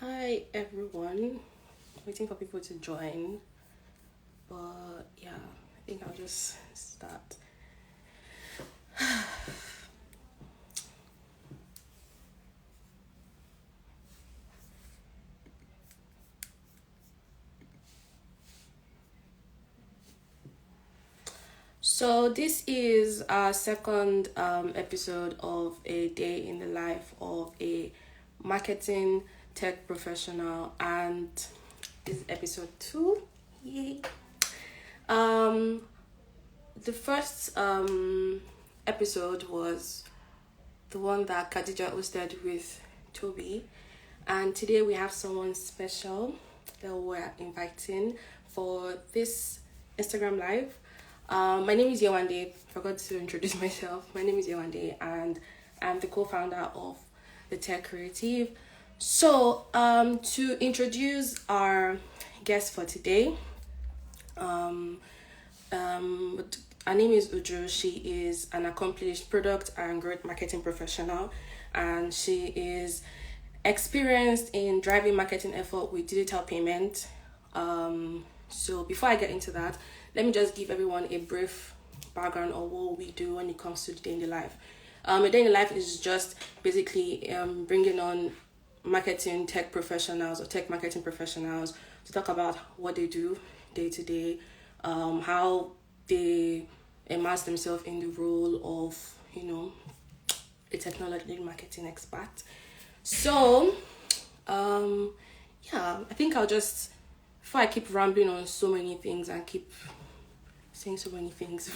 Hi everyone. Waiting for people to join. But yeah, I think I'll just start. So this is our second episode of a day in the life of a marketing tech professional, and this is episode 2. Yay. Um the first episode was the one that Khadija hosted with Toby. And today we have someone special that we're inviting for this Instagram live. My name is Yewande. Forgot to introduce myself. My name is Yewande, and I'm the co-founder of the Tech Creative. So, to introduce our guest for today, um, her name is Uju. She is an accomplished product and growth marketing professional, and she is experienced in driving marketing effort with digital payment. So before I get into that, let me just give everyone a brief background of what we do when it comes to the day in the life. A day in the life is just basically bringing on marketing tech professionals or tech marketing professionals to talk about what they do day to day, how they immerse themselves in the role of a technology marketing expert. So yeah, I think I'll just, before I keep rambling on so many things and keep saying so many things,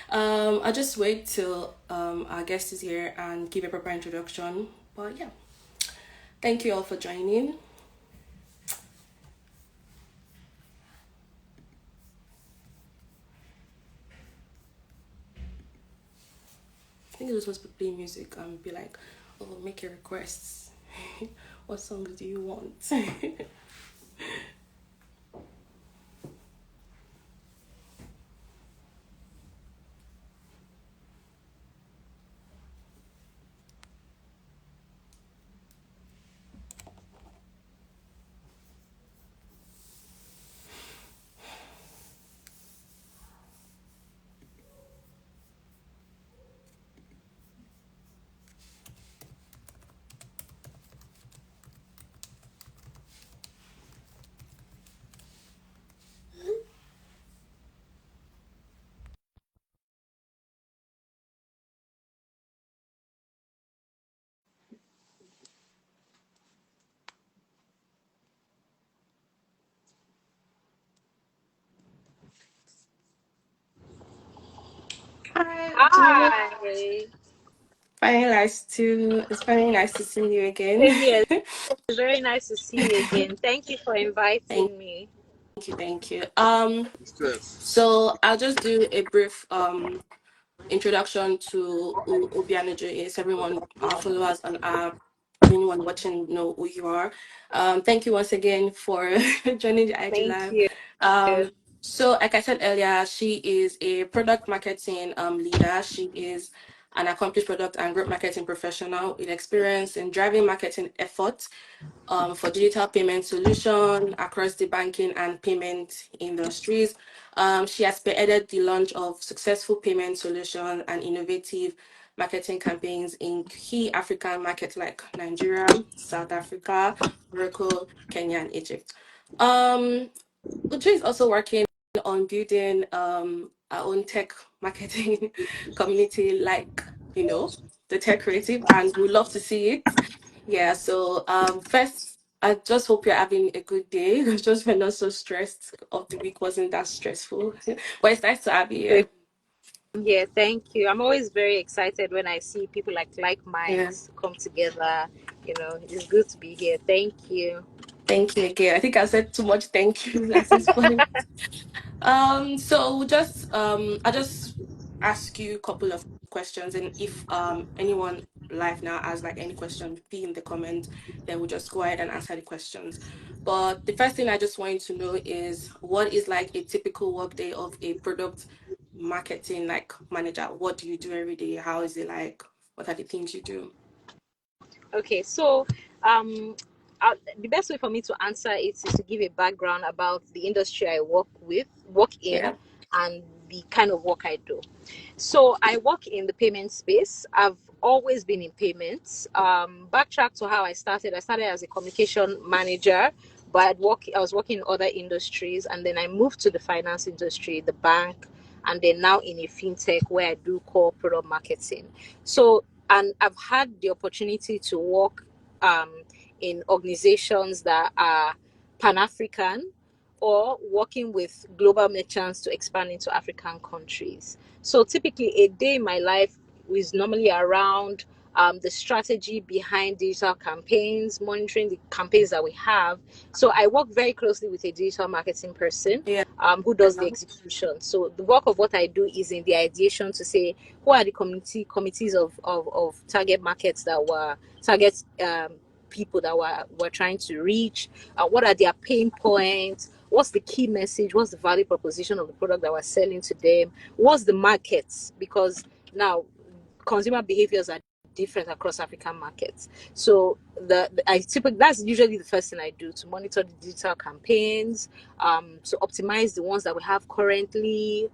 I'll just wait till our guest is here and give a proper introduction. But yeah, thank you all for joining. I think it was supposed to play music and be like, oh, make your requests. What songs do you want? Hi, Uju. Hi. It's finally nice to see you again. Same here. It's very nice to see you again. Thank you for Thank inviting me. thank you. So I'll just do a brief introduction to who Obianuju is. Everyone, our followers and anyone watching know who you are. Thank you once again for joining the IG Thank Live. you. So like I said earlier, she is a product marketing leader. She is an accomplished product and group marketing professional with experience in driving marketing efforts for digital payment solution across the banking and payment industries. She has spearheaded the launch of successful payment solutions and innovative marketing campaigns in key African markets like Nigeria, South Africa, Morocco, Kenya, and Egypt. Um, Uju is also working on building our own tech marketing community, like the tech creative, and we love to see it. Yeah, so first, I just hope you're having a good day. Just we're not so stressed. Of the week wasn't that stressful, but it's nice to have you here. Yeah, thank you. I'm always very excited when I see people like Yeah, minds come together. It's good to be here. Thank you. thank you again. I think I said too much. Thank you at this point. So I just ask you a couple of questions, and if anyone live now has like any question, be in the comment, then we'll just go ahead and answer the questions. But the first thing I just want you to know is what is like a typical workday of a product marketing like manager? What do you do every day? How is it like? What are the things you do? Okay, so um the best way for me to answer it is to give a background about the industry I work in, Yeah. and the kind of work I do. So I work in the payment space. I've always been in payments. Backtrack to how I started. I started as a communication manager, but I was working in other industries, and then I moved to the finance industry, the bank, and then now in a fintech where I do core product marketing. So, and I've had the opportunity to work in organizations that are Pan African or working with global merchants to expand into African countries. So typically, a day in my life is normally around the strategy behind digital campaigns, monitoring the campaigns that we have. So I work very closely with a digital marketing person Yeah. who does the execution. So the work of what I do is in the ideation to say who are the committees of target markets that were target people that we're trying to reach, what are their pain points, what's the key message, what's the value proposition of the product that we're selling to them, what's the markets, because now consumer behaviors are different across African markets. So I typically, that's usually the first thing I do, to monitor the digital campaigns, to optimize the ones that we have currently,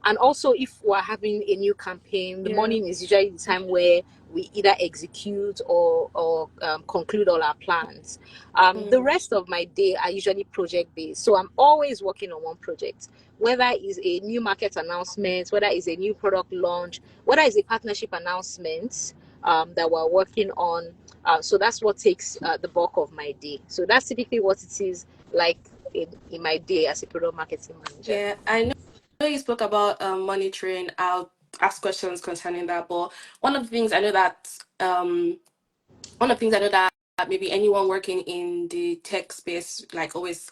and also if we're having a new campaign, the Yeah. morning is usually the time where we either execute or conclude all our plans. The rest of my day are usually project based, so I'm always working on one project, whether it's a new market announcement, whether it's a new product launch, whether it's a partnership announcement that we're working on. So that's what takes the bulk of my day. So that's typically what it is like in my day as a product marketing manager. Yeah. I know you spoke about monitoring. I'll ask questions concerning that. But one of the things I know that one of the things I know that maybe anyone working in the tech space like always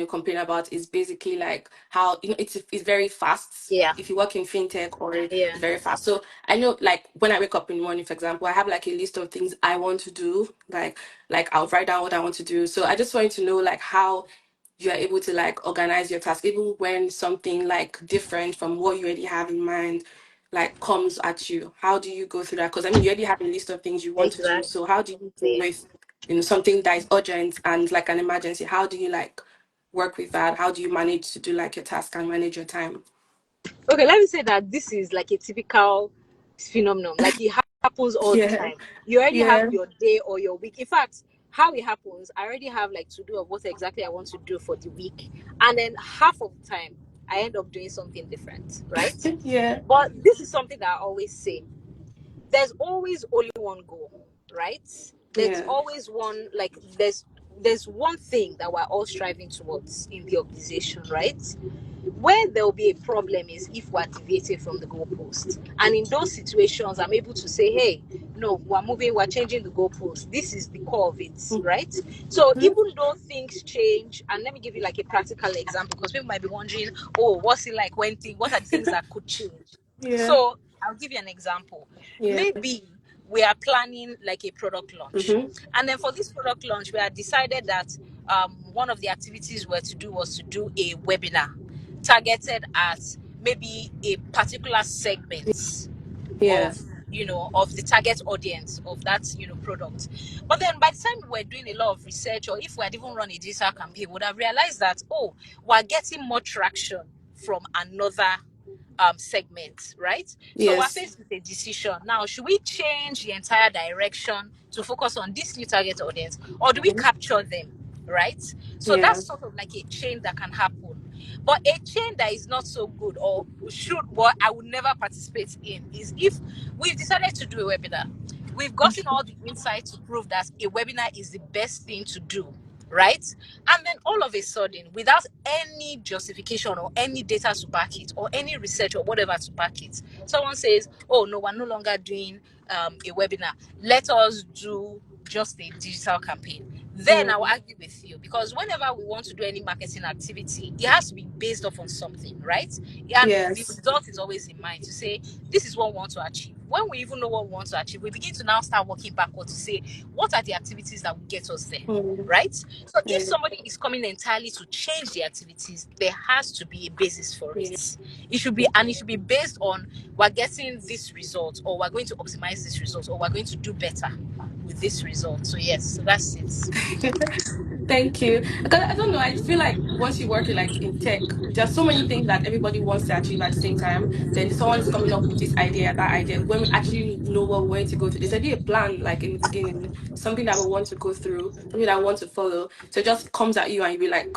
complain about is basically like how it's very fast. Yeah, If you work in fintech, or yeah, it's very fast. So I know, like, when I wake up in the morning, for example, I have like a list of things I want to do. Like I'll write down what I want to do. So I just wanted to know like how you are able to like organize your task even when something like different from what you already have in mind like comes at you. How do you go through that? Because I mean, you already have a list of things you want to do. So how do you deal exactly. with something that is urgent and like an emergency? How do you like work with that? How do you manage to do like your task and manage your time? Okay, let me say that this is like a typical phenomenon. Like it happens all the Yeah. time. You already have Yeah. your day or your week. In fact, how it happens, I already have like to do of what exactly I want to do for the week. And then half of the time I end up doing something different, right? Yeah. But this is something that I always say. There's always only one goal, right? There's Yeah. always one, like there's one thing that we're all striving towards in the organization, right? Where there will be a problem is if we're deviating from the goalpost. And in those situations, I'm able to say, hey, no, we're changing the goalpost. This is the core of it, right? So Mhm. even though things change, and let me give you like a practical example, because people might be wondering, oh, what's it like what are the things that could change? Yeah. So I'll give you an example. Yeah. Maybe we are planning like a product launch. Mm-hmm. And then for this product launch, we had decided that one of the activities we were to do was to do a webinar targeted at maybe a particular segment Yeah. of of the target audience of that product. But then by the time we were doing a lot of research, or if we had even run a digital campaign, we would have realized that, oh, we're getting more traction from another segment, right? So we're Yes. faced with a decision now. Should we change the entire direction to focus on this new target audience, or do we Mhm. capture them, right? So Yeah. that's sort of like a change that can happen. But a chain that is not so good, or should, what I would never participate in, is if we've decided to do a webinar, we've gotten all the insight to prove that a webinar is the best thing to do, right? And then all of a sudden, without any justification or any data to back it, or any research or whatever to back it, someone says, oh no, we're no longer doing a webinar, let us do just a digital campaign. Then I will Mm. argue with you, because whenever we want to do any marketing activity, it has to be based off on something, right? And the Yes. result is always in mind, to say this is what we want to achieve. When we even know what we want to achieve, we begin to now start working backward to say what are the activities that will get us there, Mm. right? So if Yeah. somebody is coming entirely to change the activities, there has to be a basis for Yeah. it. It should be based on, we're getting this result, or we're going to optimize this result, or we're going to do better. with this result. So yes, so that's it. Thank you. Because I don't know, I feel like once you work in like in tech, there's so many things that everybody wants to achieve at the same time. Then someone is coming up with this idea, that idea. When we actually know what we're going to go through, there's already a plan, like in the beginning, something that we want to go through, something that I want to follow. So it just comes at you and you be like,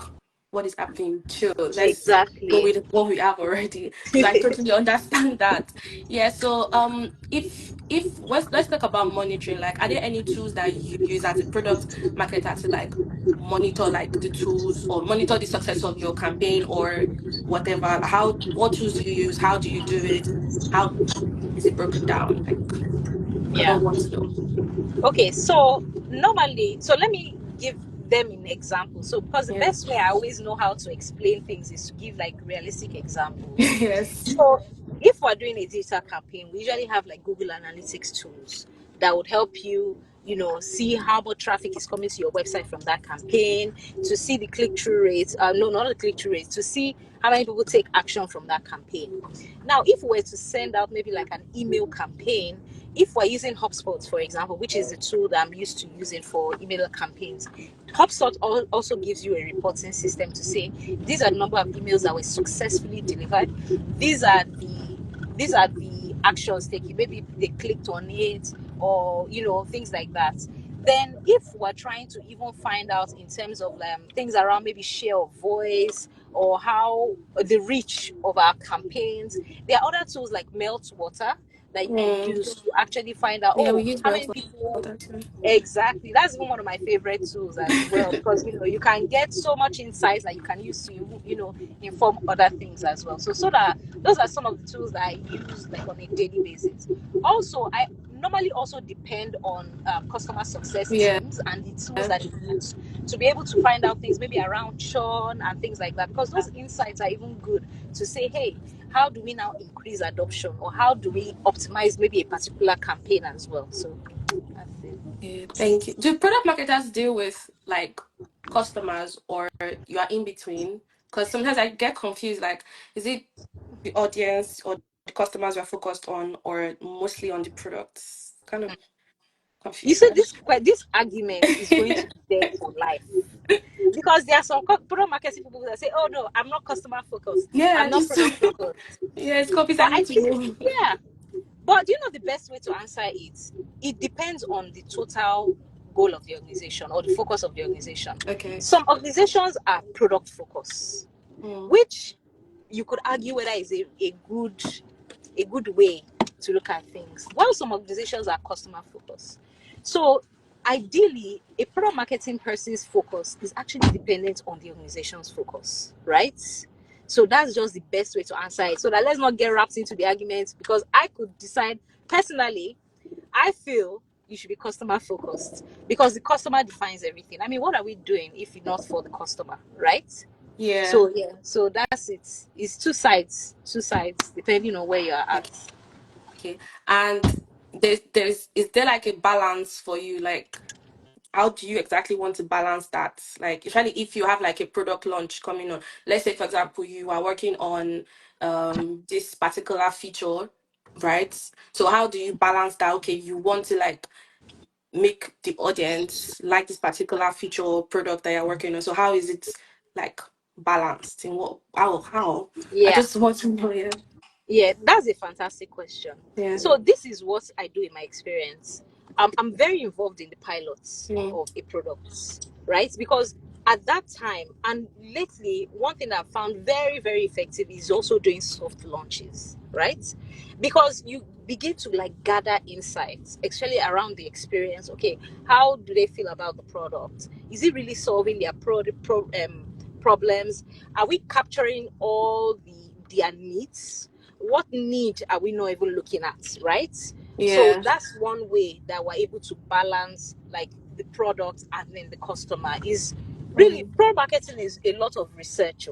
what is happening? Chill. Let's go Exactly. with what we have already. So I totally understand that. Yeah. So if let's talk about monitoring. Like, are there any tools that you use as a product marketer to like monitor like the tools or monitor the success of your campaign or whatever? How, what tools do you use? How do you do it? How is it broken down? Like, I Yeah. don't want to know. Okay, so normally, so let me give them an example. So, because the Yeah. best way I always know how to explain things is to give like realistic examples. Yes. So, if we're doing a digital campaign, we usually have like Google Analytics tools that would help you, see how much traffic is coming to your website from that campaign, to see the click through rates. No, not the click through rates, to see how many people take action from that campaign. Now, if we were to send out maybe like an email campaign, if we're using HubSpot, for example, which is the tool that I'm used to using for email campaigns, HubSpot also gives you a reporting system to say these are the number of emails that were successfully delivered. These are the actions taken. Maybe they clicked on it, or things like that. Then, if we're trying to even find out in terms of things around maybe share of voice or how the reach of our campaigns, there are other tools like Meltwater that you could Mm. use to actually find out, Yeah, we oh, use how Melt many people. for that too. Exactly, that's even one of my favorite tools as well, because you can get so much insights that you can use to inform other things as well. So that those are some of the tools that I use like on a daily basis. Also, I normally also depend on customer success Yeah. teams and the tools that they use to be able to find out things maybe around churn and things like that, because those insights are even good to say, hey, how do we now increase adoption, or how do we optimize maybe a particular campaign as well. So that's it. Yeah, thank you. Do product marketers deal with like customers, or you are in between? Because sometimes I get confused. Like, is it the audience or the customers you are focused on, or mostly on the products? Kind of You see, confusion. this argument is going to be there for life, because there are some product marketing people that say, oh no, I'm not customer focused, Yeah, I'm not just product focused. yeah, it's copies. But I I need to think, know. yeah, but do you know the best way to answer it? It depends on the total goal of the organization or the focus of the organization. Okay. Some organizations are product focused, Mm. which you could argue whether is a good way to look at things, while some organizations are customer focused. So ideally, a product marketing person's focus is actually dependent on the organization's focus, right? So that's just the best way to answer it, so that let's not get wrapped into the arguments, because I could decide personally, I feel you should be customer focused, because the customer defines everything. I mean, what are we doing if not for the customer, right? Yeah. So yeah, so that's it. It's two sides depending on where you're at. Okay. And there's is there like a balance for you? Like, how do you exactly want to balance that? Like, especially if you have like a product launch coming on. Let's say, for example, you are working on this particular feature, right? So how do you balance that? Okay, you want to like make the audience like this particular feature or product that you're working on. So how is it like balanced? In what, how? I Yeah, just want to know. Yeah. yeah, that's a fantastic question. Yeah. So this is what I do in my experience. I'm very involved in the pilots Mm. of a product, right? Because at that time, and lately, one thing I've found very, very effective is also doing soft launches, right? Because you begin to like gather insights, especially around the experience. Okay, how do they feel about the product? Is it really solving their problems? Are we capturing all their needs? What need are we not even looking at, right? So Yeah. that's one way that we're able to balance like the product and then the customer. Is really, Mm. pro marketing is a lot of research,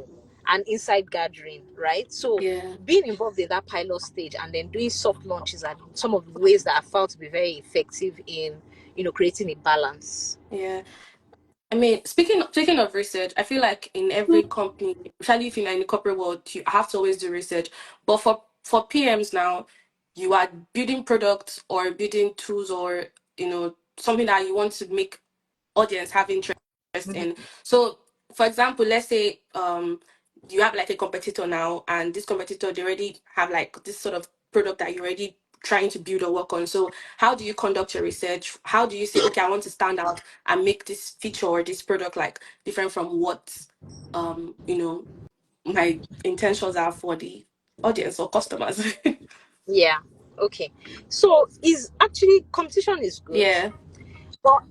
and insight gathering, right? So Yeah. being involved in that pilot stage and then doing soft launches are some of the ways that I found to be very effective in creating a balance. Yeah. I mean, speaking of research, I feel like in every company, especially if you're in the corporate world, you have to always do research. But for PMs now, you are building products or building tools or you know something that you want to make audience have interest Mhm. in. So, for example, let's say you have like a competitor now, and this competitor, they already have like this sort of product that you're already trying to build or work on. So how do you conduct your research? How do you say, okay, I want to stand out and make this feature or this product like different from what you know my intentions are for the audience or customers? Yeah. Okay. So is actually competition is good, Yeah. but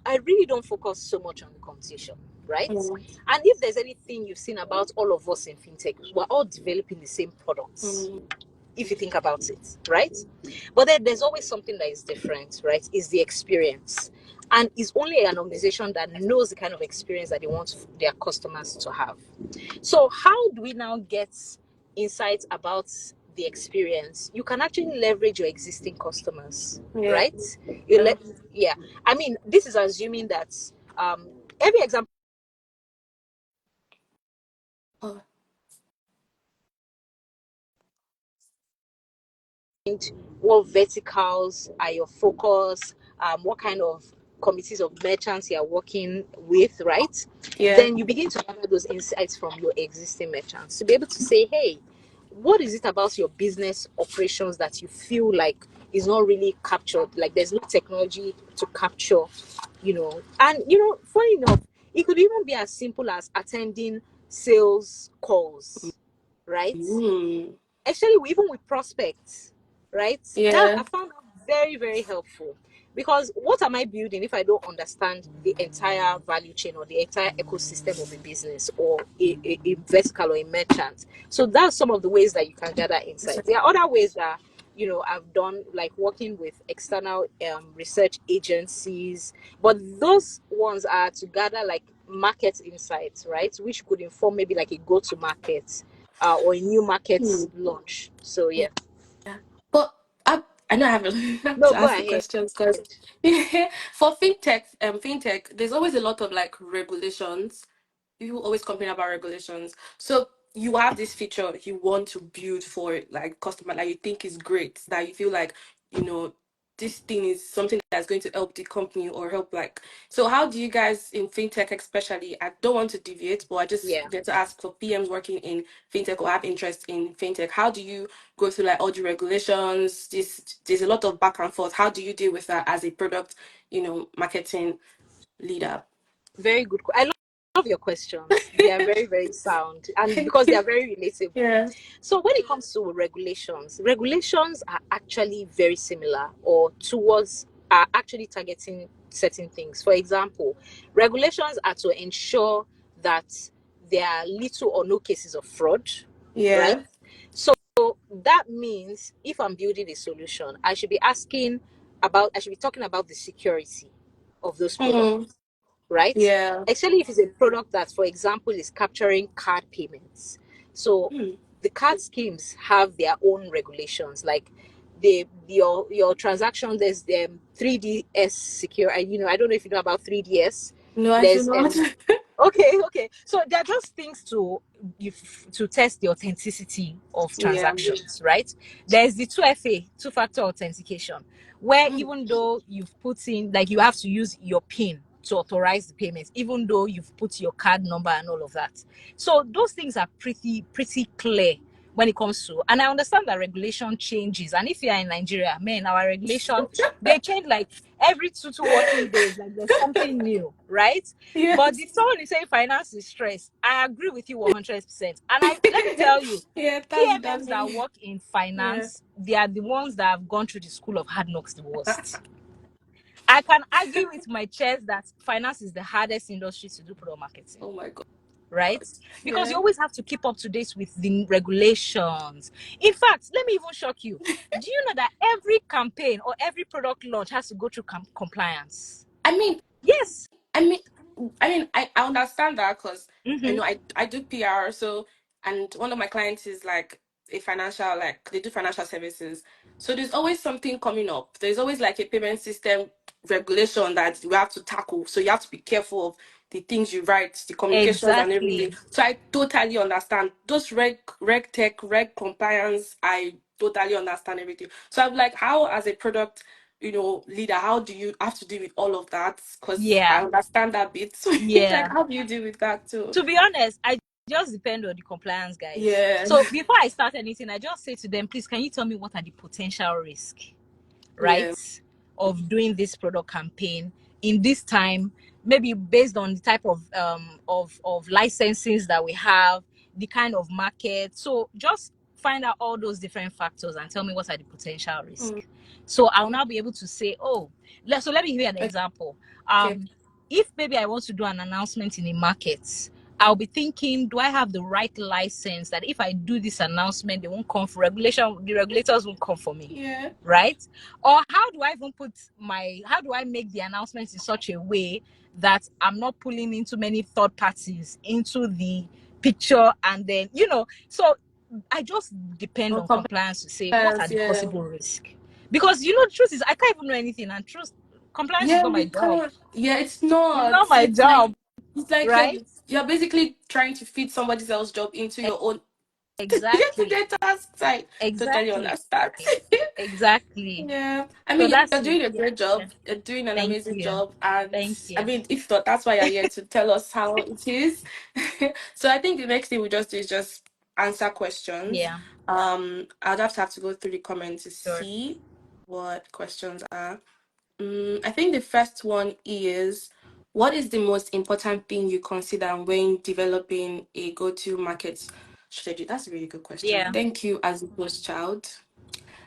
I really don't focus so much on the competition, right? Mm, And if there's anything you've seen about all of us in fintech, we're all developing the same products. mm, If you think about it, right? But then there's always something that is different, right? Is the experience. And it's only an organization that knows the kind of experience that they want their customers to have. So, how do we now get insights about the experience? You can actually leverage your existing customers, yeah. right? You let, yeah. I mean, this is assuming that every example Oh, what verticals are your focus, what kind of committees of merchants you are working with, right? yeah. Then you begin to gather those insights from your existing merchants to be able to say, hey, what is it about your business operations that you feel like is not really captured? Like there's no technology to capture, And funny enough, it could even be as simple as attending sales calls, right? Mm, Especially even with prospects, right? That yeah. I found out very, very helpful. Because what am I building if I don't understand the entire value chain or the entire ecosystem of a business or a vertical or a merchant? So that's some of the ways that you can gather insights. There are other ways that I've done, like working with external research agencies, but those ones are to gather like market insights, right? Which could inform maybe like a go-to market or a new market Hmm. launch. So yeah. Yeah. But I know I have have No, to go ask the ahead. questions because for fintech, there's always a lot of like regulations. People always complain about regulations. So you have this feature you want to build for like customer that you think is great, that you feel like, you know, this thing is something that's going to help the company or help like, so how do you guys in fintech especially, I don't want to deviate, but I just Yeah. get to ask for PMs working in fintech or have interest in fintech, how do you go through like all the regulations? There's a lot of back and forth. How do you deal with that as a product, marketing leader? Very good. I love your questions. They are very, very sound and Thank because they you. are very relatable. Yeah. So when it comes to regulations are actually very similar or towards are actually targeting certain things. For example, regulations are to ensure that there are little or no cases of fraud, right? Yeah. So that means if I'm building a solution, I should be talking about the security of those Mm, products, right? yeah. Especially if it's a product that, for example, is capturing card payments. So Hmm. the card schemes have their own regulations, like your transaction. There's 3DS secure. I don't know if you know about 3DS. No, I do There's not. okay. So they're just things to test the authenticity of Yeah. transactions, right? There's the 2FA, two-factor authentication, where Mm. even though you've put in, like you have to use your PIN to authorize the payment, even though you've put your card number and all of that. So those things are pretty clear when it comes to, and I understand that regulation changes. And if you're in Nigeria, man, our regulation, they change like every two working days, like there's something new, right? But Yes. if someone is saying finance is stress, I agree with you 100%. And I let me tell you, Yeah, that's PMMs that me. work in Yeah. finance, they are the ones that have gone through the school of hard knocks the worst. I can argue with my chest that finance is the hardest industry to do product marketing, Oh my god. right? Because you Yeah. always have to keep up to date with the regulations. In fact, let me even shock you. Do you know that every campaign or every product launch has to go through compliance? I mean, Yes. I mean, I understand that because Mm-hmm. I do PR. So, and one of my clients is like a financial, like they do financial services. So there's always something coming up. There's always like a payment system regulation that you have to tackle. So you have to be careful of the things you write, the communications and everything. Exactly. So I totally understand those reg tech, reg compliance. I totally understand everything. So I'm like, how as a product, leader, how do you have to deal with all of that? Because I Yeah. understand that bit. So like, Yeah. how do you deal with that too? To be honest, I just depend on the compliance guys. Yeah. So before I start anything, I just say to them, please, can you tell me what are the potential risks, Yeah. right, of doing this product campaign in this time, maybe based on the type of licenses that we have, the kind of market. So just find out all those different factors and tell me what are the potential risks. So I'll now be able to say, oh, so let me give you an example. Okay. If maybe I want to do an announcement in a market, I'll be thinking, do I have the right license that if I do this announcement, they won't come for regulation, the regulators won't come for me. Yeah. Right? Or how do I make the announcements in such a way that I'm not pulling into many third parties into the picture, and then, so I just depend on compliance to say what are the possible risks. Because the truth is I can't even know anything, and compliance is Yeah, not my we job. can't. Yeah, it's It's not. not my job, It's like right? you're basically trying to fit somebody else's job into your own. You have to Exactly. get tasks. I totally Exactly. understand. Exactly. Yeah, I So mean, that's you're it. doing a Yeah. great Yeah. job. You're doing an Thank amazing you. job, and Thank I you. mean, if not, that's why you're here to tell us how it is. So I think the next thing we just do is just answer questions. Yeah. I'd have to go through the comments to Sure. see what questions are. I think the first one is, what is the most important thing you consider when developing a go-to market strategy? That's a really good question. Yeah. Thank you, as a post child.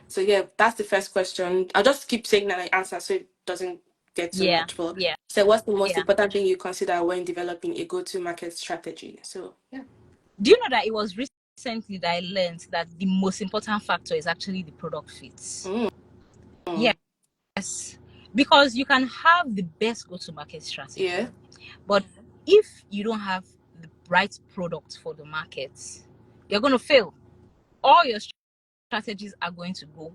So yeah, that's the first question. I'll just keep saying that I answer so it doesn't get too Yeah. much. But Yeah. so what's the most Yeah. important thing you consider when developing a go-to market strategy? So yeah. Do you know that it was recently that I learned that the most important factor is actually the product fits? Mm. Yes. Because you can have the best go-to-market strategy, Yeah. but if you don't have the right product for the market, you're going to fail. All your strategies are going to go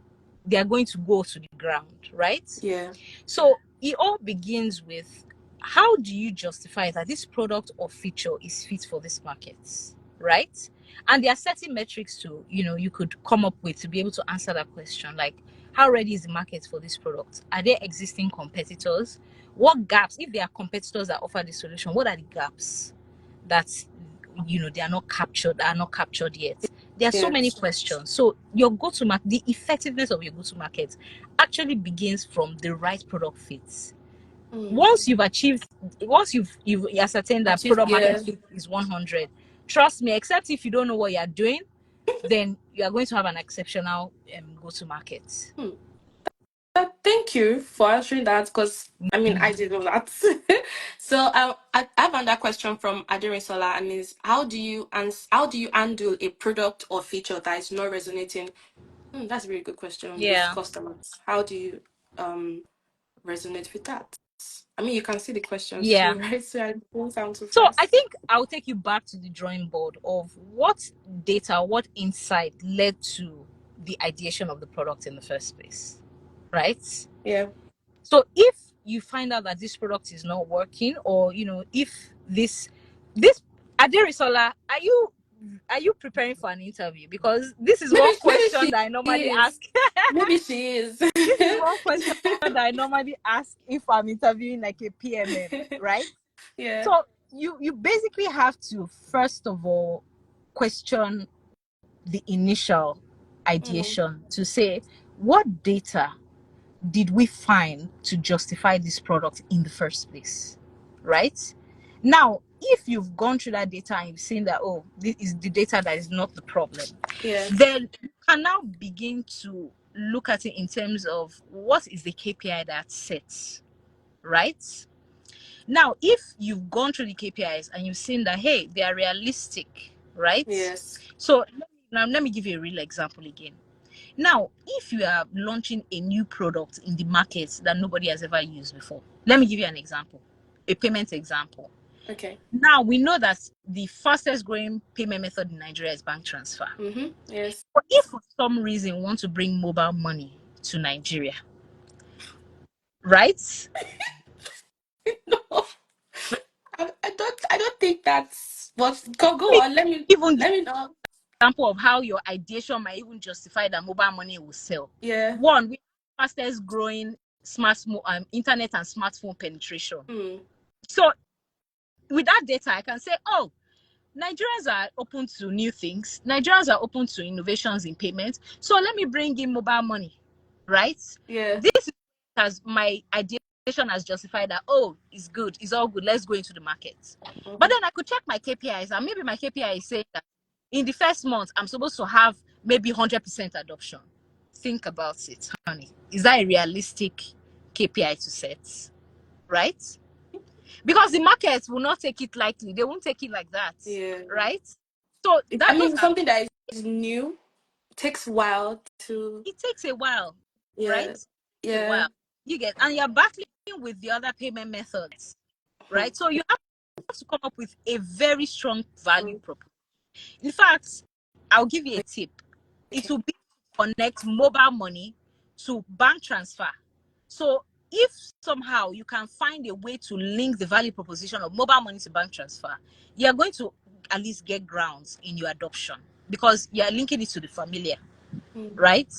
to the ground, right? Yeah. So it all begins with, how do you justify that this product or feature is fit for this market, right? And there are certain metrics to you could come up with to be able to answer that question, like how ready is the market for this product? Are there existing competitors? What gaps, if there are competitors that offer the solution, what are the gaps that they are not captured yet? There are so Yeah. many questions. So your go-to-market, the effectiveness of your go-to-market actually begins from the right product fit. Once you've ascertained that Achieve, product market yeah. fit is 100, trust me, except if you don't know what you're doing, then you are going to have an exceptional go-to-market. Thank you for answering that, because I mean, I did know that. So I have another question from Adirisola, and is, how do you handle a product or feature that is not resonating? That's a really good question with Yeah. customers. How do you resonate with that? I mean, you can see the questions Yeah. too, right? So I won't sound too So I fast. think I'll take you back to the drawing board of what data, what insight led to the ideation of the product in the first place, right? Yeah. So if you find out that this product is not working, or if this Aderisola, are you preparing for an interview? Because this is one Maybe question she that I normally is. ask. Maybe she is. This is one question that I normally ask if I'm interviewing like a PMM, right? Yeah. So you basically have to first of all question the initial ideation to say, what data did we find to justify this product in the first place, right? Now, if you've gone through that data and you've seen that, oh, this is the data that is not the problem, Yeah. then you can now begin to look at it in terms of what is the KPI that sets, right? Now, if you've gone through the KPIs and you've seen that, hey, they are realistic, right? Yes. So now let me give you a real example again. Now, if you are launching a new product in the market that nobody has ever used before, let me give you an example, a payment example. Okay. Now, we know that the fastest growing payment method in Nigeria is bank transfer. Yes. But if for some reason we want to bring mobile money to Nigeria, right? No, I don't think that's what. Go Let me on. even give Let me know. an example of how your ideation might even justify that mobile money will sell. Yeah. One, we are the fastest growing internet and smartphone penetration. Mm. So with that data, I can say, oh, Nigerians are open to new things. Nigerians are open to innovations in payments. So let me bring in mobile money, right? Yeah. This has my ideation has justified that, oh, it's good, it's all good, let's go into the market. But Mm-hmm. then I could check my KPIs, and maybe my KPI is saying that in the first month, I'm supposed to have maybe 100% adoption. Think about it, honey. Is that a realistic KPI to set? Right? Because the market will not take it lightly. They won't take it like that, Yeah. right? So I that those mean, are, something that is new takes a while to. it takes a while, right? Yeah. It takes a Yeah. while. You get, and you're battling with the other payment methods, Hmm. right? So you have to come up with a very strong value Mm. proposition. In fact, I'll give you a tip. It Okay. will be to connect mobile money to bank transfer. So if somehow you can find a way to link the value proposition of mobile money to bank transfer, you're going to at least get grounds in your adoption because you're linking it to the familiar, Mm. right?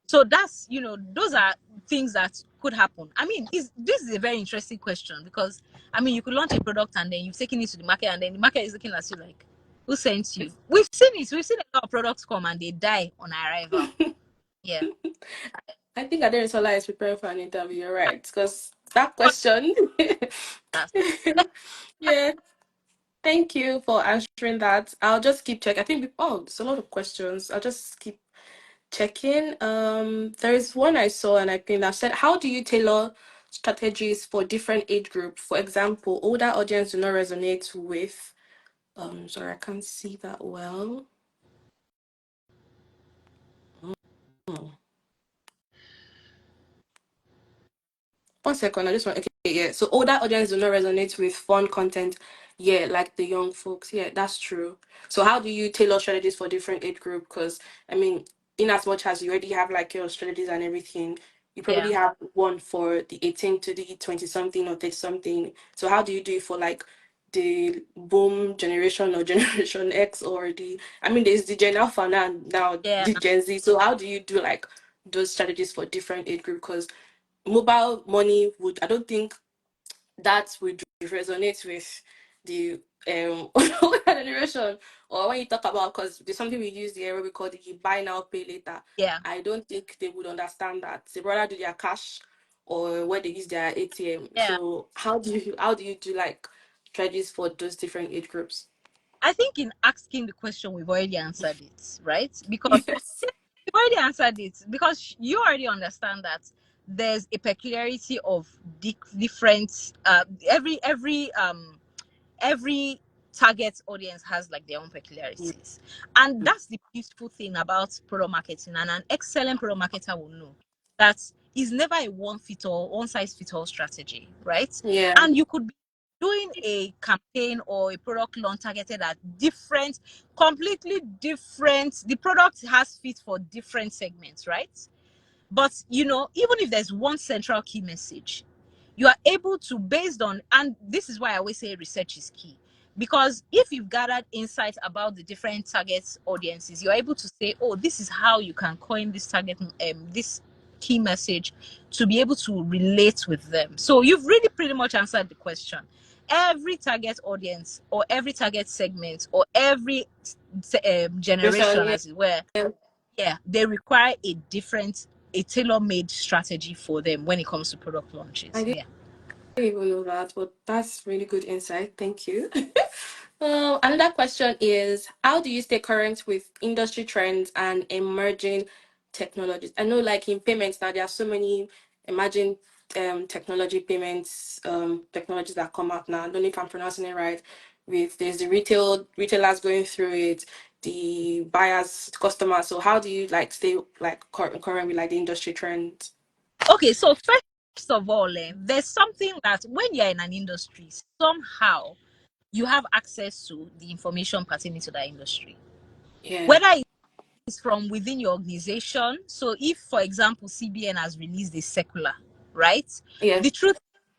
So that's, those are things that could happen. I mean, this is a very interesting question because, I mean, you could launch a product and then you've taken it to the market and then the market is looking at you like, who sent you? We've seen it. We've seen a lot of products come and they die on arrival. Yeah. I think Aderisola is preparing for an interview. You're right, because that question. That's, Yeah. Thank you for answering that. I'll just keep checking. I think there's a lot of questions. I'll just keep checking. There is one I saw and I think that said, how do you tailor strategies for different age groups? For example, older audience do not resonate with. Sorry, I can't see that well. Hmm. 1 second, I just want. Okay, yeah. So older audience do not resonate with fun content. Yeah, like the young folks. Yeah, that's true. So how do you tailor strategies for different age group? Because I mean, in as much as you already have like your strategies and everything, you yeah. probably have one for the 18 to the 20 something or 30 something. So how do you do it for like the boom generation or generation X or the? I mean, there's the Gen Alpha now Yeah. the Gen Z. So how do you do like those strategies for different age group? Because mobile money would, I don't think that would resonate with the older generation, or when you talk about, because there's something we use here where we call the buy now pay later. Yeah. I don't think they would understand that. They rather do their cash or where they use their ATM. Yeah. So how do you do like strategies for those different age groups? I think in asking the question, we've already answered it, right? Because Yes. we've already answered it because you already understand that there's a peculiarity of different every target audience has like their own peculiarities, and that's the beautiful thing about product marketing. And an excellent product marketer will know that is never a one size fit all strategy, right? Yeah. And you could be doing a campaign or a product launch targeted at different, completely different, the product has fit for different segments, right? But even if there's one central key message, you are able to, based on, and this is why I always say research is key, because if you've gathered insights about the different target audiences, you're able to say, oh, this is how you can coin this this key message to be able to relate with them. So you've really pretty much answered the question. Every target audience or every target segment or every generation, Yeah. as it were, yeah, they require a tailor-made strategy for them when it comes to product I launches. didn't Yeah. even know that, but that's really good insight. Thank you. Another question is, how do you stay current with industry trends and emerging technologies? I know, like in payments now, there are so many emerging technologies that come out now. I don't know if I'm pronouncing it right. There's the retailers going through it, the buyers, customers. So how do you like stay like current with like the industry trends? Okay, so first of all, there's something that when you're in an industry, somehow you have access to the information pertaining to that industry. Yeah, Whether it's from within your organization. So if, for example, CBN has released a circular, right? yeah, The truth,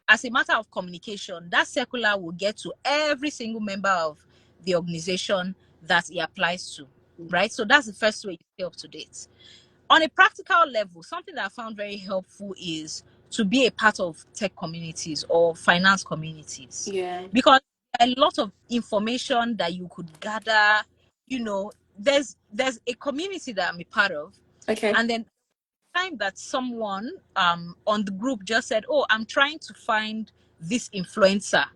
as a matter of communication, that circular will get to every single member of the organization that it applies to, right? So that's the first way you stay up to date. on a practical level, something that I found very helpful is to be a part of tech communities or finance communities, Yeah. because a lot of information that you could gather, there's a community that I'm a part of, Okay. and then time that someone on the group just said, oh, I'm trying to find this influencer,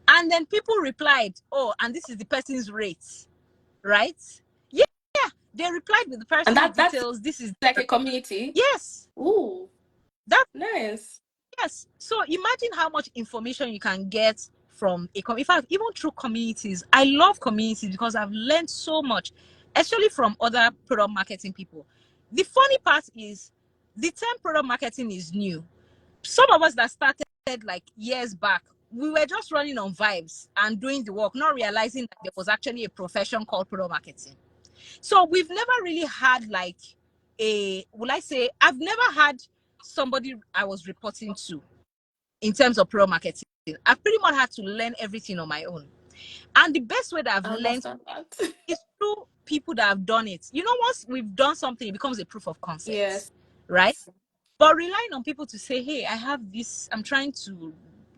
and then people replied, oh, and this is the person's rate, right? Yeah, they replied with the And person's that's details. This is like a community. yes, Ooh, that nice. yes. So imagine how much information you can get from in fact, even through communities. I love communities because I've learned so much, especially from other product marketing people. The funny part is the term product marketing is new. Some of us that started like years back, we were just running on vibes and doing the work, not realizing that there was actually a profession called product marketing. So we've never really had like will I say, I've never had somebody I was reporting to in terms of product marketing. I've pretty much had to learn everything on my own. And the best way that I've I learned understand that. is through people that have done it. Once we've done something, it becomes a proof of concept, Yes. right? But relying on people to say, hey, I have this, I'm trying to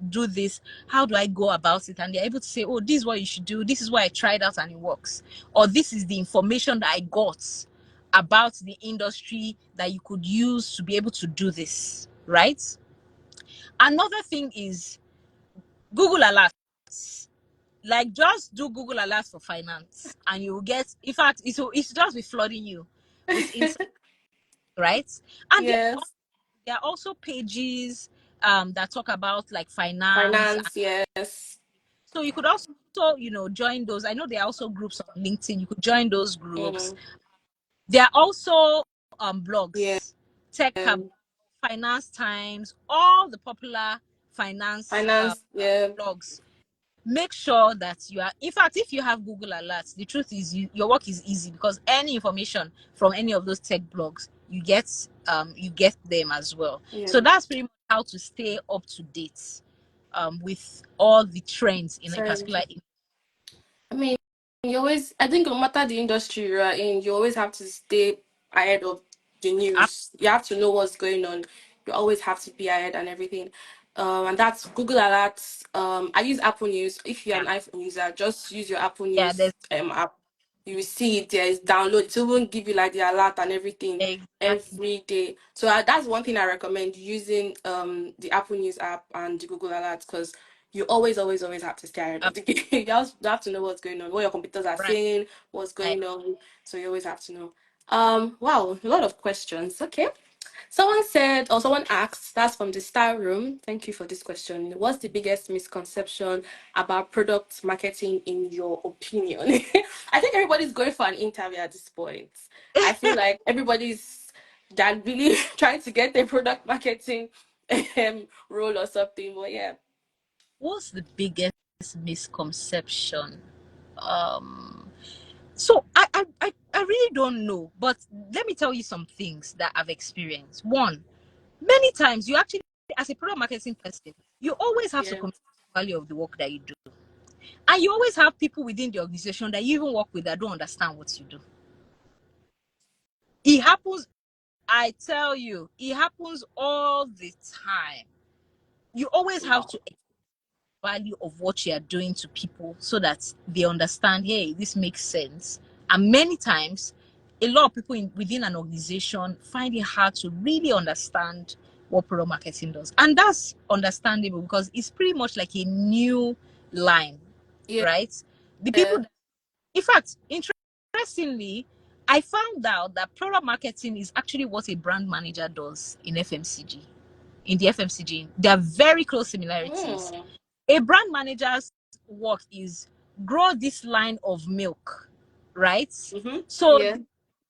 do this, how do I go about it? And they're able to say, oh, this is what you should do, this is what I tried out and it works, or this is the information that I got about the industry that you could use to be able to do this, right? Another thing is Google Alerts. Like, just do Google Alerts for finance and you will get, in fact, it's just be flooding you with insight, right? And Yes. there are also pages that talk about like finance. Finance. Yes. So you could also, join those. I know there are also groups on LinkedIn. You could join those groups. Mm. There are also Yeah. blogs, Tech Hub, Finance Times, all the popular finance Finance. Yeah. blogs. Make sure that you are, in fact, if you have Google Alerts, the truth is your work is easy because any information from any of those tech blogs, you get them as well. Yeah. So that's pretty much how to stay up to date with all the trends in a Sorry. particular. I mean, you always, I think no matter the industry you're in, you always have to stay ahead of the news. You have to know what's going on. You always have to be ahead and everything. And that's Google Alerts. I use Apple News. If you're Yeah, an iPhone user, just use your Apple yeah, News there's app. You will see it there. It's download. It will give you like the alert and everything exactly every day. So that's one thing I recommend using the Apple News app and the Google Alerts, because you always have to stay ahead of the game. You have to know what's going on, what your computers are right. saying, what's Right. going on. So you always have to know. Wow, a lot of questions. Okay. Someone said, or someone asked, that's from the Star Room. Thank you for this question. What's the biggest misconception about product marketing in your opinion? I think everybody's going for an interview at this point. I feel like everybody's that really trying to get a product marketing role or something. But yeah. What's the biggest misconception? Um, so I really don't know, but let me tell you some things that I've experienced. One, many times you actually, as a product marketing person, you always have to Yeah. communicate the value of the work that you do. And you always have people within the organization that you even work with that don't understand what you do. It happens, I tell you, it happens all the time. You always have Wow. to value of what you are doing to people so that they understand, hey, this makes sense. And many times, a lot of people within an organization find it hard to really understand what product marketing does. And that's understandable because it's pretty much like a new line, Yeah. right? The people, in fact, interestingly, I found out that product marketing is actually what a brand manager does in FMCG. In the FMCG, there are very close similarities. Mm. A brand manager's work is grow this line of milk, right? Mm-hmm. So Yeah.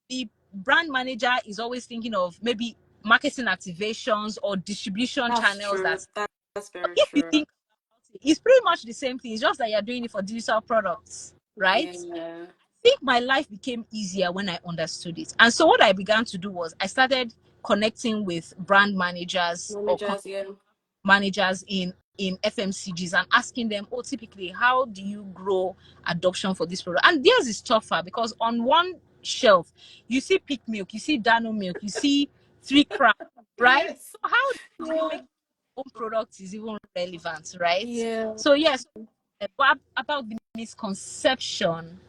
the brand manager is always thinking of maybe marketing activations or distribution That's channels. true. That That's very if you true. think it's pretty much the same thing, it's just that you're doing it for digital products, right? Yeah. I think my life became easier when I understood it. And so what I began to do was I started connecting with brand managers or Managers, yeah. managers in FMCGs and asking them, typically, how do you grow adoption for this product? And theirs is tougher because on one shelf. You see Peak Milk, you see Dano Milk, you see Three Crown, right? Yes. So how do you Yeah. make your own product is even relevant, right? Yeah. So yes, about the misconception,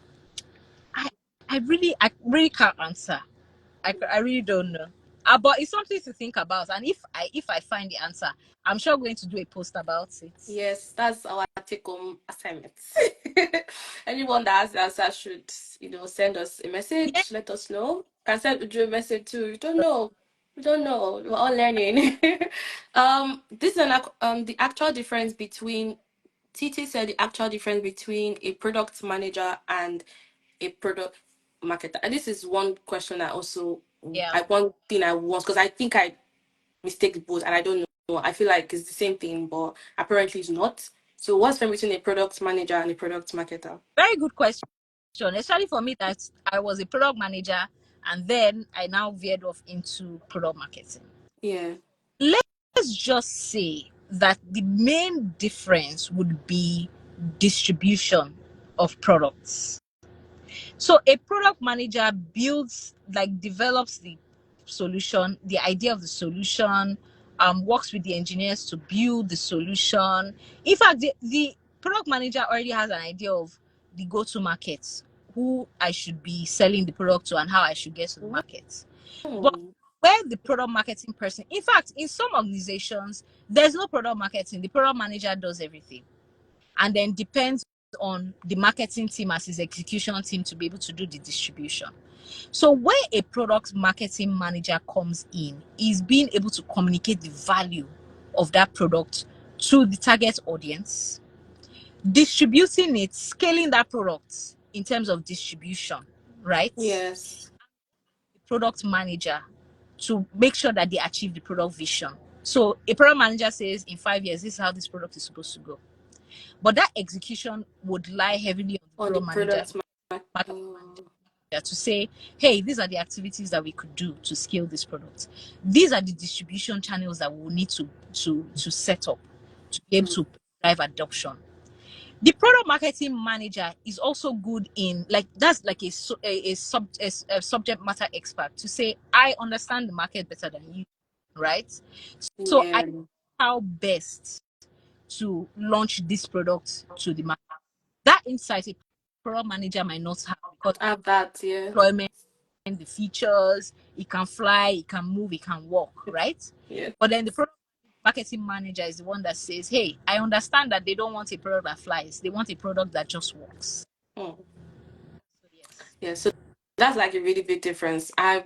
I I really can't answer. I really don't know. But it's something to think about. And if I find the answer, I'm sure I'm going to do a post about it. Yes, that's our take-home assignment. Anyone that has the answer should, send us a Yeah, message. Let us know. Can send Uju a message too. We don't know. We don't know. We're all learning. This is the actual difference between TT said the actual difference between a product manager and a product marketer. And this is one question yeah. one thing I want, because I think I mistake both, and I don't know. I feel like it's the same thing, but apparently it's not. So what's the difference between a product manager and a product marketer? Very good question. Especially for me that I was a product manager and then I now veered off into product marketing. Yeah. Let's just say that the main difference would be distribution of products. So a product manager builds, like develops the solution, the idea of the solution, works with the engineers to build the solution. In fact, the product manager already has an idea of the go-to market, who I should be selling the product to and how I should get to the market. But Hmm. where the product marketing person, in fact, in some organizations, there's no product marketing. The product manager does everything and then depends on the marketing team as his execution team to be able to do the distribution. So where a product marketing manager comes in is being able to communicate the value of that product to the target audience, distributing it, scaling that product in terms of distribution, right? Yes. The product manager to make sure that they achieve the product vision. So a product manager says in 5 years, this is how this product is supposed to go. But that execution would lie heavily on the On the product manager, product oh. to say, hey, these are the activities that we could do to scale this product. These are the distribution channels that we will need to set up to be able to drive adoption. The product marketing manager is also good in, like, that's like a subject matter expert to say, I understand the market better than you, right? So I Yeah. know how best to launch this product to the market. That insight a product manager might not have because Have that, yeah. deployment, the features, it can fly, it can move, it can walk, right? Yeah. But then the product marketing manager is the one that says, hey, I understand that they don't want a product that flies, they want a product that just works. Hmm. So yes. Yeah. So that's like a really big difference. I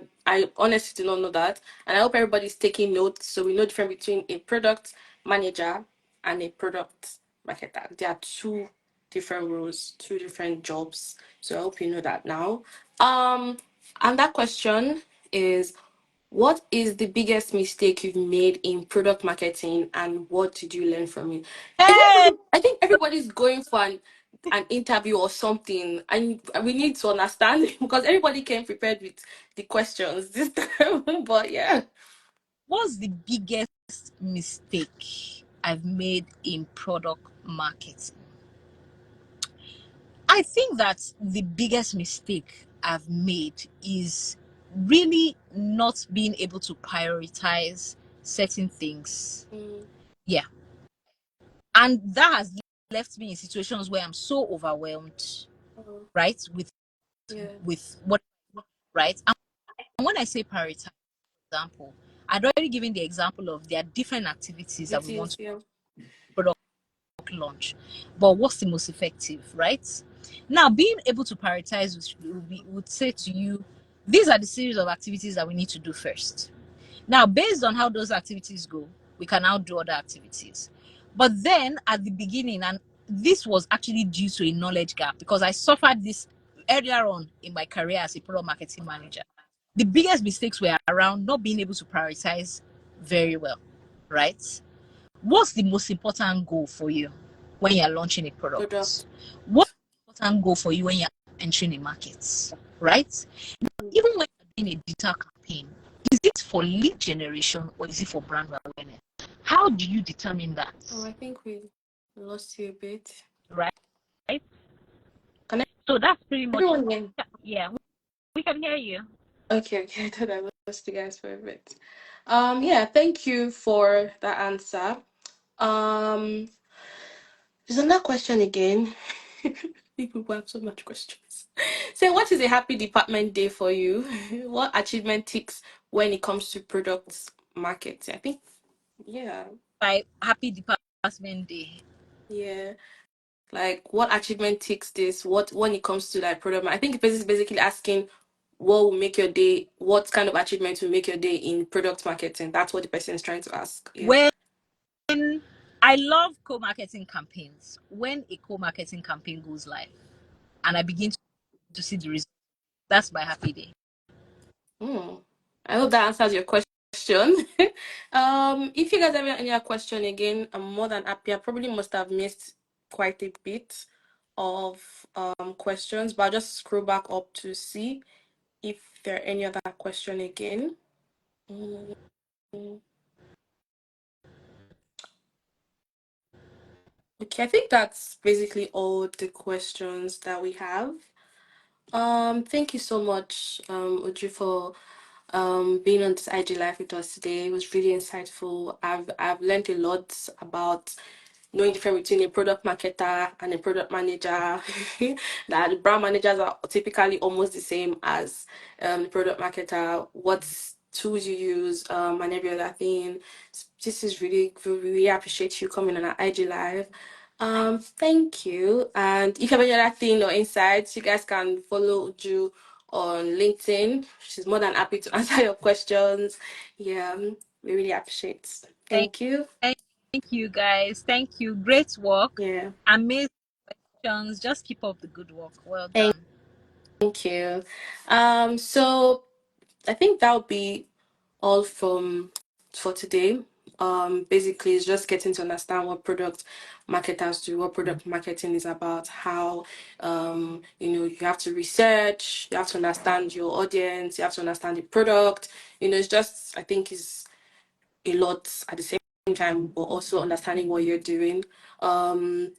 honestly do not know that. And I hope everybody's taking notes so we know the difference between a product manager and a product marketer. There are two different roles, two different jobs. So I hope you know that now. And that question is, what is the biggest mistake you've made in product marketing, and what did you learn from it? Hey, I think everybody's going for an interview or something, and we need to understand because everybody came prepared with the questions this time. But yeah. what's the biggest mistake I've made in product marketing? I think that the biggest mistake I've made is really not being able to prioritize certain things. Mm, Yeah. And that has left me in situations where I'm so overwhelmed, oh, right? yeah. With what, right? And when I say prioritize, for example, I'd already given the example of there are different activities that It we want is, to yeah. product launch. But what's the most effective, right? Now, being able to prioritize would say to you, these are the series of activities that we need to do first. Now, based on how those activities go, we can now do other activities. But then at the beginning, and this was actually due to a knowledge gap because I suffered this earlier on in my career as a product marketing manager. The biggest mistakes were around not being able to prioritize very well, right? What's the most important goal for you when you're launching a product? Product. What's the important goal for you when you're entering a market, right? Even when you're doing a digital campaign, is it for lead generation or is it for brand awareness? How do you determine that? Oh, I think we lost you a bit. Right? Can So that's pretty much, everyone hear? yeah, we can hear you. Okay, okay. I thought I lost you guys for a bit. Yeah, thank you for that answer. Um, there's another question again. People have so much questions. So, what is a happy department day for you? What achievement ticks when it comes to products marketing? I think, yeah, By happy department day. yeah. Like, what achievement ticks this? What when it comes to like product? I think this is basically asking what will make your day. What kind of achievement will make your day in product marketing? That's what the person is trying to ask. Yeah. When I love co-marketing campaigns. When a co-marketing campaign goes live and I begin to see the results, that's my happy day. Hmm. I hope that answers your question. If you guys have any other question again, I'm more than happy. I probably must have missed quite a bit of questions, but I'll just scroll back up to see if there are any other question again. Mm. Okay, I think that's basically all the questions that we have. Thank you so much, Uju, for being on this IG Live with us today. It was really insightful. I've learned a lot about knowing the difference between a product marketer and a product manager. That the brand managers are typically almost the same as the product marketer. What tools you use, and every other thing. This is really, we really appreciate you coming on our IG Live. Thank you. And if you have any other thing or insights, you guys can follow Uju on LinkedIn. She's more than happy to answer your questions. Yeah, we really appreciate. Thank, Thank you. thank you guys. Thank you. Great work. Yeah. Amazing questions. Just keep up the good work. Well Thank done. you. So I think that'll be all from for today. Basically it's just getting to understand what product marketers do, what product marketing is about, how you have to research, you have to understand your audience, you have to understand the product. It's just I think is a lot at the same time, but also understanding what you're doing.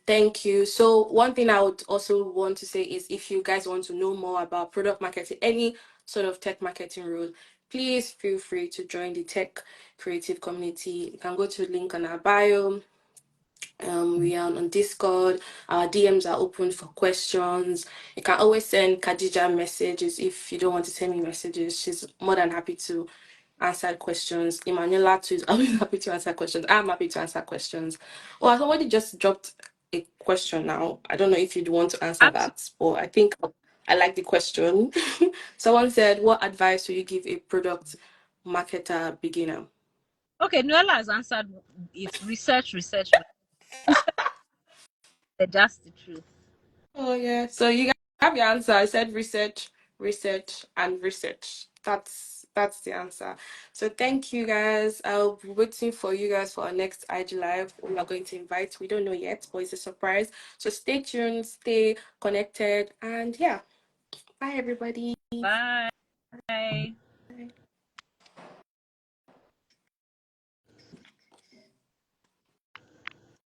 Thank you. So one thing I would also want to say is if you guys want to know more about product marketing, any sort of tech marketing role, please feel free to join the tech creative community. You can go to the link on our bio. We are on Discord. Our DMs are open for questions. You can always send Khadija messages if you don't want to send me messages. She's more than happy to answer questions. Emanuela too is always happy to answer questions. I'm happy to answer questions. Oh, somebody just dropped a question now. I don't know if you'd want to answer Absolutely. that, but I think I like the question. Someone said, "What advice would you give a product marketer beginner?" Okay, Noella has answered it. Research, research, research. That's the truth. Oh yeah. So you have your answer. I said research, research, and research. That's the answer. So thank you guys. I'll be waiting for you guys for our next IG live. We are going to invite. We don't know yet, but it's a surprise. So stay tuned, stay connected, and yeah. Bye everybody. Bye.